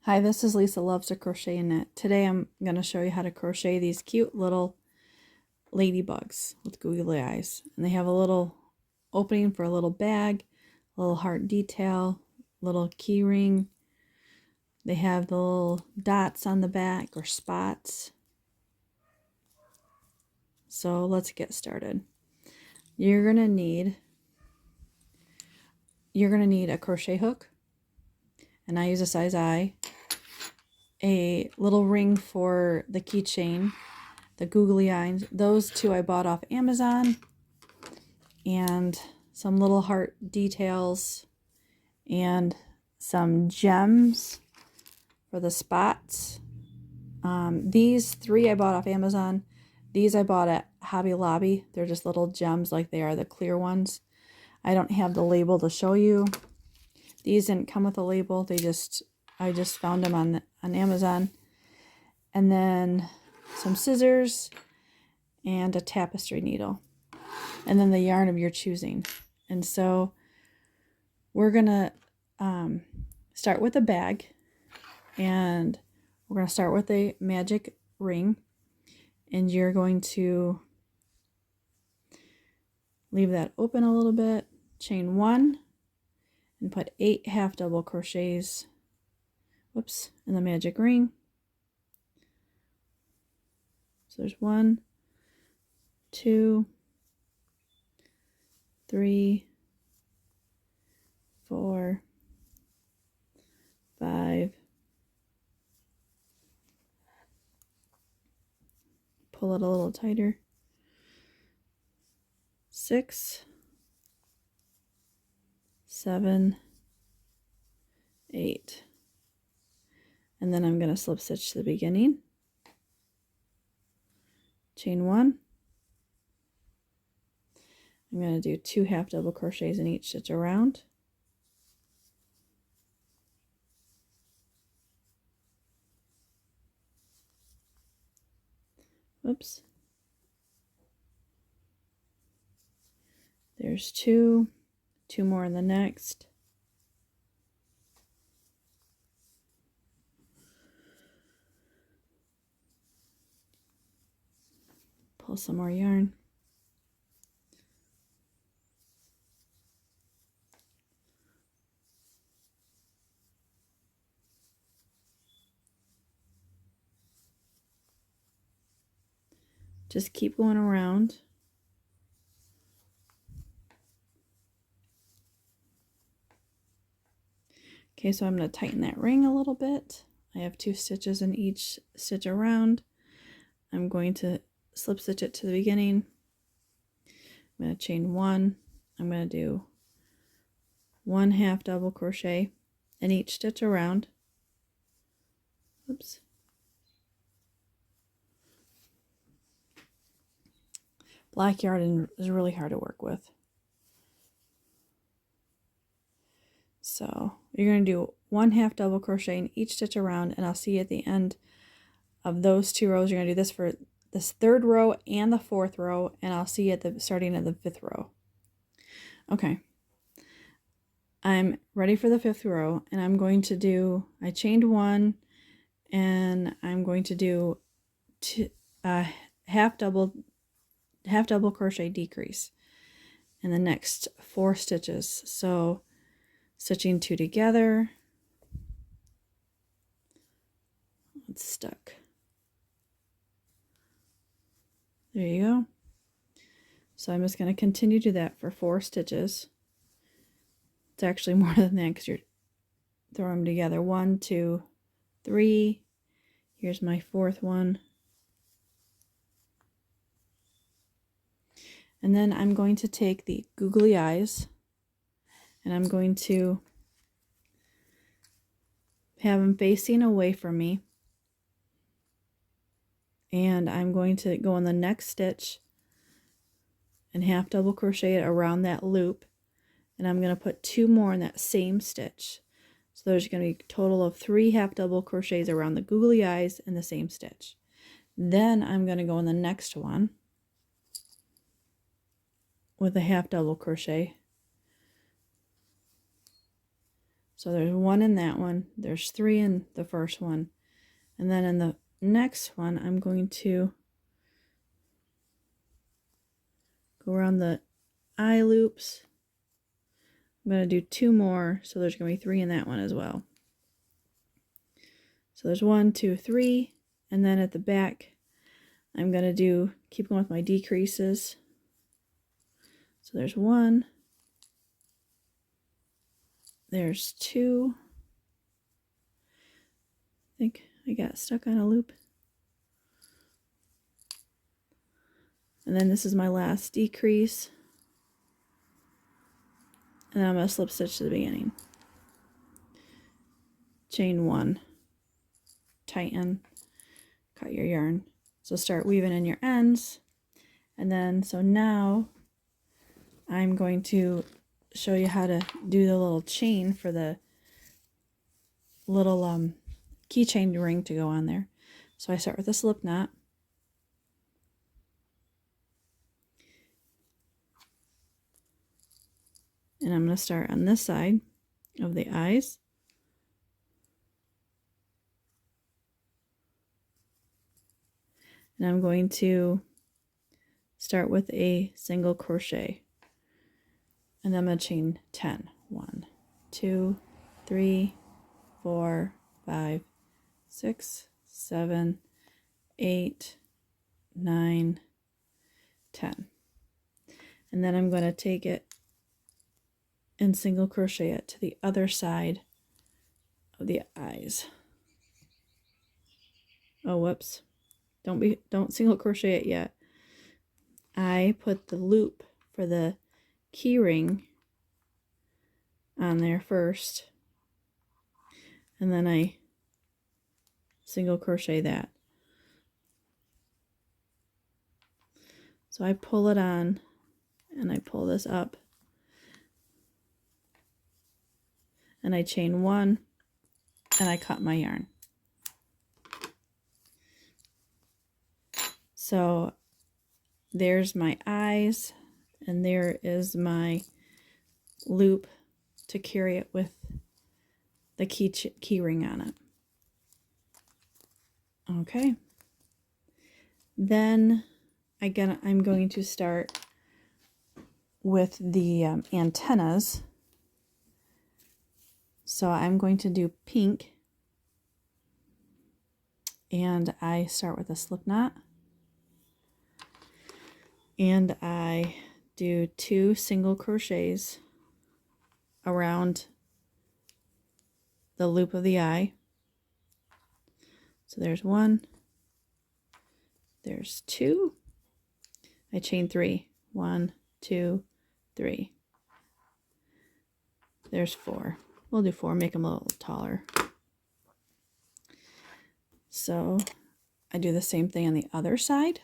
Hi, this is Lisa Loves to Crochet and Knit. Today I'm going to show you how to crochet these cute little ladybugs with googly eyes. And they have a little opening for a little bag, a little heart detail, little key ring. They have the little dots on the back or spots. So let's get started. You're going to need a crochet hook, and I use a size I, a little ring for the keychain, the googly eyes. Those two I bought off Amazon, and some little heart details and some gems for the spots. These three I bought off Amazon. These I bought at Hobby Lobby. They're just little gems like they are the clear ones. I don't have the label to show you. These didn't come with a label. I just found them on Amazon. And then some scissors and a tapestry needle. And then the yarn of your choosing. And so we're going to start with a bag. And we're going to start with a magic ring. And you're going to leave that open a little bit. Chain 1. And put 8 half double crochets, in the magic ring. So there's 1, 2, 3, 4, 5. Pull it a little tighter. 6, 7, 8. And then I'm going to slip stitch to the beginning. Chain 1. I'm going to do 2 half double crochets in each stitch around. Oops. There's 2 more in the next. Pull some more yarn. Just keep going around. Okay, so I'm going to tighten that ring a little bit. I have 2 stitches in each stitch around. I'm going to slip stitch it to the beginning. I'm going to chain 1. I'm going to do 1 half double crochet in each stitch around. Oops. Black yarn is really hard to work with. So you're going to do 1 half double crochet in each stitch around, and I'll see you at the end of those 2 rows. You're going to do this for this 3rd row and the 4th row, and I'll see you at the starting of the 5th row. Okay, I'm ready for the 5th row, and I'm going to do, I chained 1, and I'm going to do half double crochet decrease in the next 4 stitches. So stitching 2 together. It's stuck. There you go. So I'm just going to continue to do that for 4 stitches. It's actually more than that because you're throwing them together. 1, 2, 3. Here's my 4th one. And then I'm going to take the googly eyes, and I'm going to have them facing away from me. And I'm going to go in the next stitch and half double crochet it around that loop. And I'm going to put 2 more in that same stitch. So there's going to be a total of 3 half double crochets around the googly eyes in the same stitch. Then I'm going to go in the next one with a half double crochet So there's 1 in that one, there's 3 in the first one, and then in the next one I'm going to go around the eye loops. I'm going to do 2 more, so there's going to be 3 in that one as well. So there's 1, 2, 3, and then at the back I'm going to keep going with my decreases. So there's 1, there's 2, I think I got stuck on a loop. And then this is my last decrease. And then I'm going to slip stitch to the beginning. Chain 1, tighten, cut your yarn. So start weaving in your ends. And then, so now I'm going to show you how to do the little chain for the little keychain ring to go on there. So I start with a slip knot. And I'm going to start on this side of the eyes. And I'm going to start with a single crochet. And I'm going to chain 10. 1, 2, 3, 4, 5, 6, 7, 8, 9, 10. And then I'm going to take it and single crochet it to the other side of the eyes. Oh, whoops. Don't single crochet it yet. I put the loop for the key ring on there first, and then I single crochet that. So I pull it on and I pull this up and I chain 1 and I cut my yarn. So there's my eyes and there is my loop to carry it with the key ring on it. Okay. Then I'm going to start with the antennas. So I'm going to do pink, and I start with a slip knot, and I do 2 single crochets around the loop of the eye. So there's 1, there's 2, I chain 3, 1, 2, 3, there's 4. We'll do 4, make them a little taller. So I do the same thing on the other side.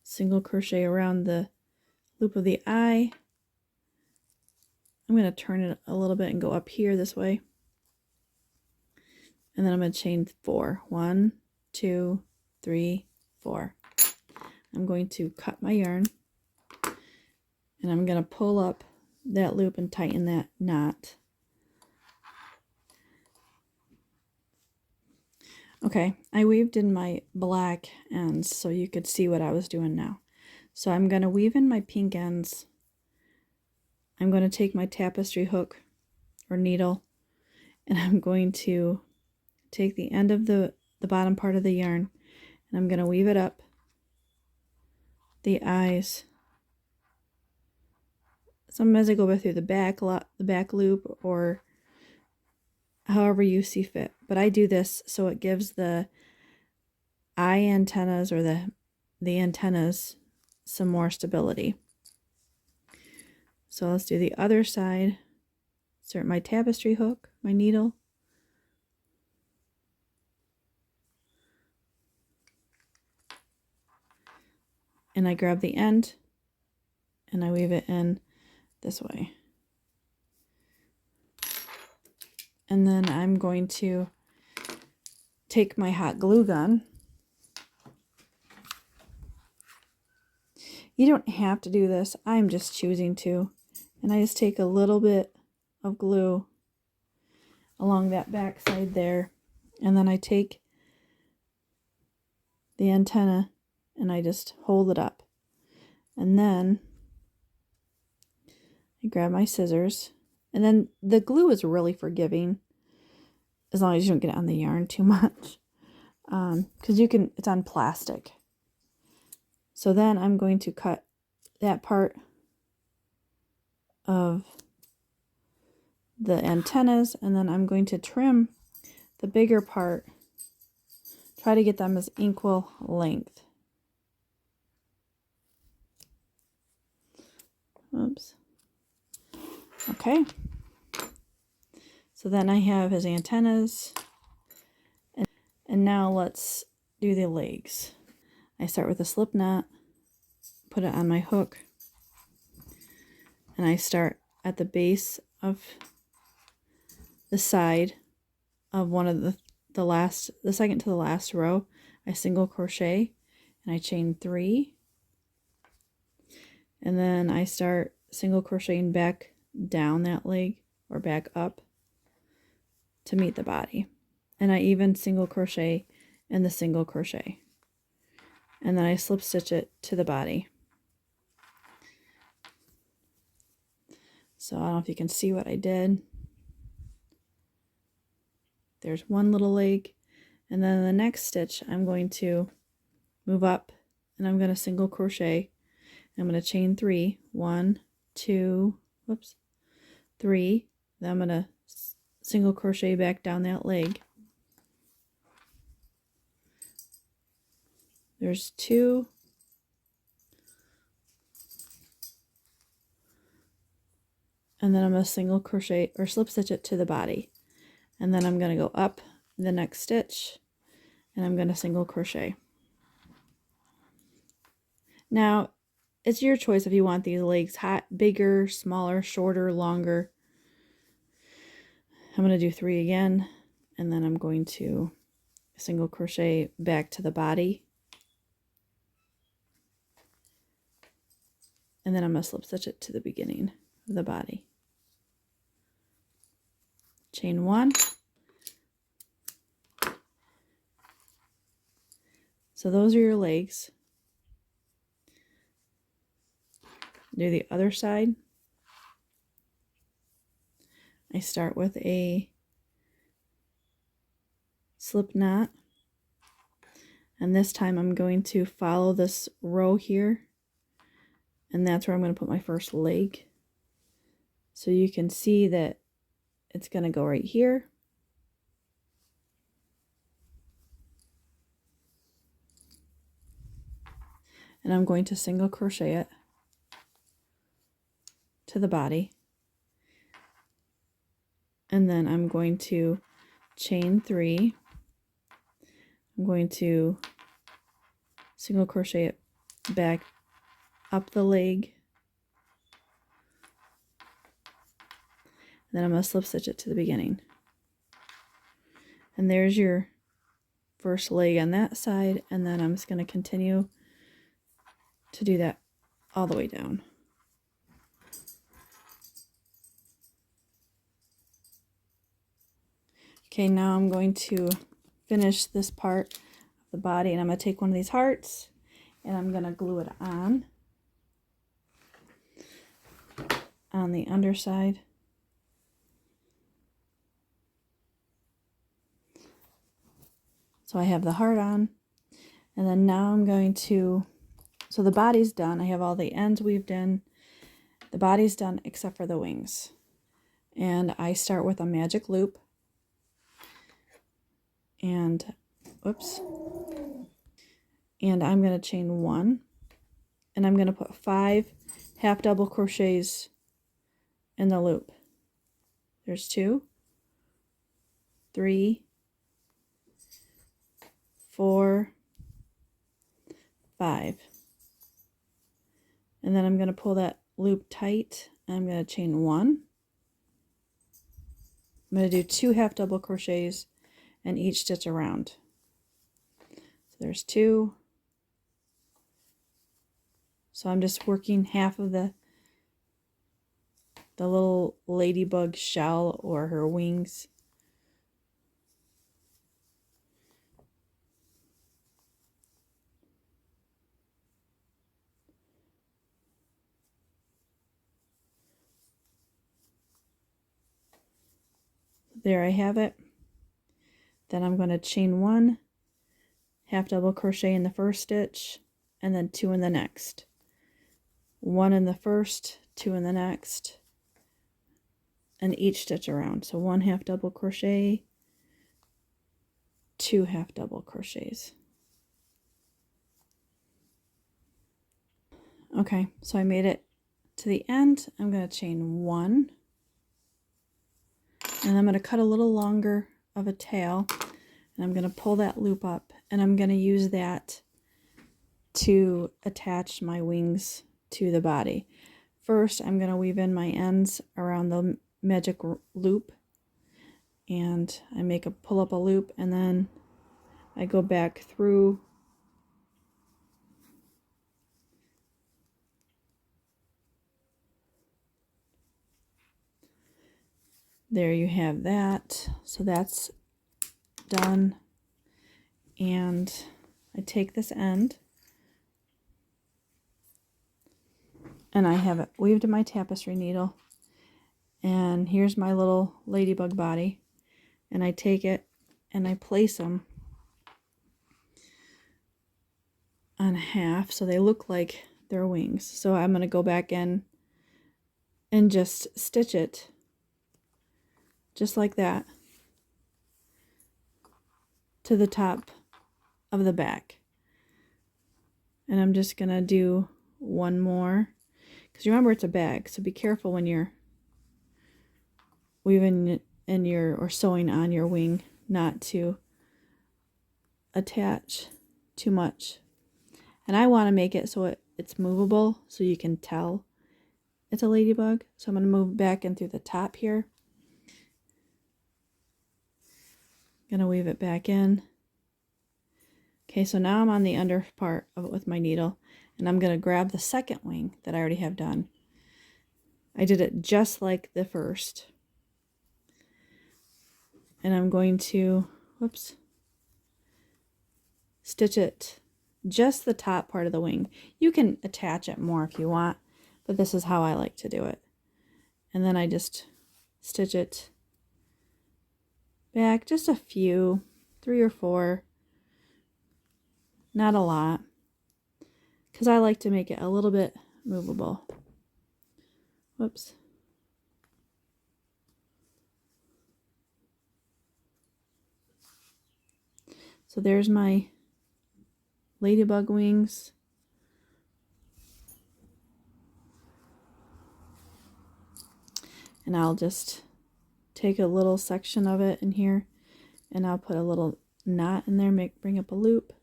Single crochet around the loop of the eye. I'm going to turn it a little bit and go up here this way. And then I'm going to chain 4. 1, 2, 3, 4. I'm going to cut my yarn and I'm going to pull up that loop and tighten that knot. Okay, I weaved in my black ends so you could see what I was doing now. So I'm going to weave in my pink ends. I'm going to take my tapestry hook or needle and I'm going to take the end of the bottom part of the yarn and I'm going to weave it up the eyes. Sometimes I go back through the back loop or however you see fit, but I do this so it gives the eye antennas or the antennas some more stability. So let's do the other side. Insert my tapestry hook, my needle, and I grab the end and I weave it in this way. And then I'm going to take my hot glue gun. You don't have to do this. I'm just choosing to. And I just take a little bit of glue along that back side there. And then I take the antenna and I just hold it up. And then I grab my scissors. And then the glue is really forgiving, as long as you don't get it on the yarn too much. Because it's on plastic. So then I'm going to cut that part of the antennas, and then I'm going to trim the bigger part. Try to get them as equal length. Oops. Okay. So then I have his antennas. And now let's do the legs. I start with a slip knot, put it on my hook, and I start at the base of the side of one of the second to the last row. I single crochet and I chain 3, and then I start single crocheting back down that leg or back up to meet the body, and I even single crochet in the single crochet, and then I slip stitch it to the body. So I don't know if you can see what I did. There's one little leg, and then the next stitch I'm going to move up and I'm going to single crochet. I'm going to chain 3, 1, 2, whoops, 3. Then I'm going to single crochet back down that leg. There's 2. And then I'm going to single crochet or slip stitch it to the body. And then I'm going to go up the next stitch and I'm going to single crochet. Now, it's your choice if you want these legs bigger, smaller, shorter, longer. I'm going to do 3 again, and then I'm going to single crochet back to the body. And then I'm going to slip stitch it to the beginning of the body. Chain 1. So those are your legs. Do the other side. I start with a slip knot, and this time I'm going to follow this row here, and that's where I'm going to put my first leg. So you can see that it's going to go right here. And I'm going to single crochet it to the body. And then I'm going to chain 3. I'm going to single crochet it back up the leg. And then I'm going to slip stitch it to the beginning. And there's your first leg on that side, and then I'm just going to continue to do that all the way down. Okay, now I'm going to finish this part of the body, and I'm going to take one of these hearts and I'm going to glue it on the underside. So I have the heart on, and then now I'm going to, so the body's done. I have all the ends weaved in. The body's done except for the wings. And I start with a magic loop. And, whoops. And I'm going to chain 1. And I'm going to put 5 half double crochets in the loop. There's 2, 3, 4, 5. And then I'm going to pull that loop tight. And I'm going to chain 1. I'm going to do 2 half double crochets in each stitch around. there's 2. So I'm just working half of the little ladybug shell or her wings. There I have it. Then I'm going to chain 1, half double crochet in the first stitch, and then 2 in the next. 1 in the first, 2 in the next, and each stitch around. So 1 half double crochet, 2 half double crochets. Okay, so I made it to the end. I'm going to chain 1, and I'm going to cut a little longer of a tail, and I'm going to pull that loop up, and I'm going to use that to attach my wings to the body. First, I'm going to weave in my ends around the magic loop, and I pull up a loop, and then I go back through there. You have that. So that's done, and I take this end and I have it weaved in my tapestry needle, and here's my little ladybug body, and I take it and I place them on half so they look like their wings. So I'm going to go back in and just stitch it just like that to the top of the back, and I'm just going to do one more, because remember it's a bag, so be careful when you're weaving in your or sewing on your wing not to attach too much. And I want to make it so it's movable so you can tell it's a ladybug. So I'm going to move back in through the top here. Gonna weave it back in. Okay, so now I'm on the under part of it with my needle, and I'm gonna grab the second wing that I already have done. I did it just like the first. And I'm going to, whoops, stitch it just the top part of the wing. You can attach it more if you want, but this is how I like to do it. And then I just stitch it back just a few, 3 or 4, not a lot, because I like to make it a little bit movable. Whoops. So there's my ladybug wings. And I'll just take a little section of it in here, and I'll put a little knot in there, bring up a loop,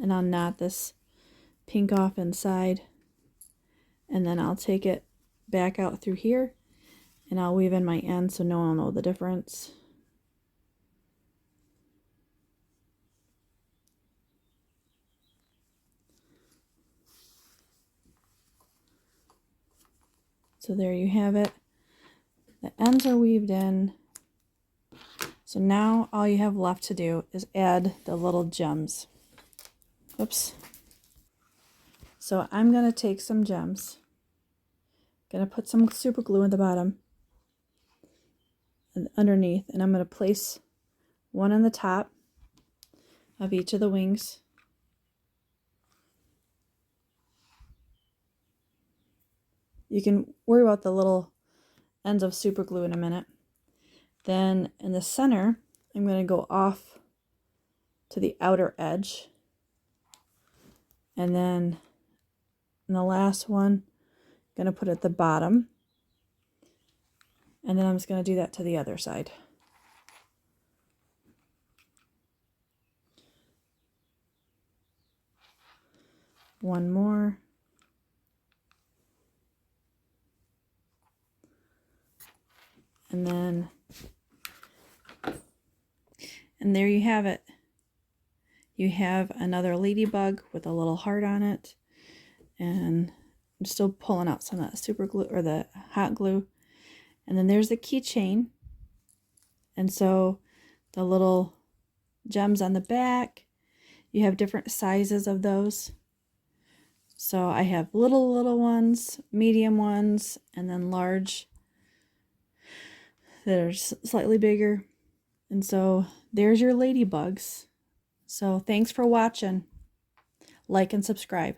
and I'll knot this pink off inside, and then I'll take it back out through here, and I'll weave in my end so no one will know the difference. So there you have it. The ends are weaved in. So now all you have left to do is add the little gems. Whoops. So I'm going to take some gems. Going to put some super glue at the bottom and underneath, and I'm going to place one on the top of each of the wings. You can worry about the little ends of super glue in a minute. Then in the center, I'm going to go off to the outer edge. And then in the last one, I'm going to put it at the bottom. And then I'm just going to do that to the other side. One more. And there you have it. You have another ladybug with a little heart on it. And I'm still pulling out some of that super glue or the hot glue. And then there's the keychain. And so the little gems on the back, you have different sizes of those. So I have little ones, medium ones, and then large that are slightly bigger. And so there's your ladybugs. So thanks for watching. Like and subscribe.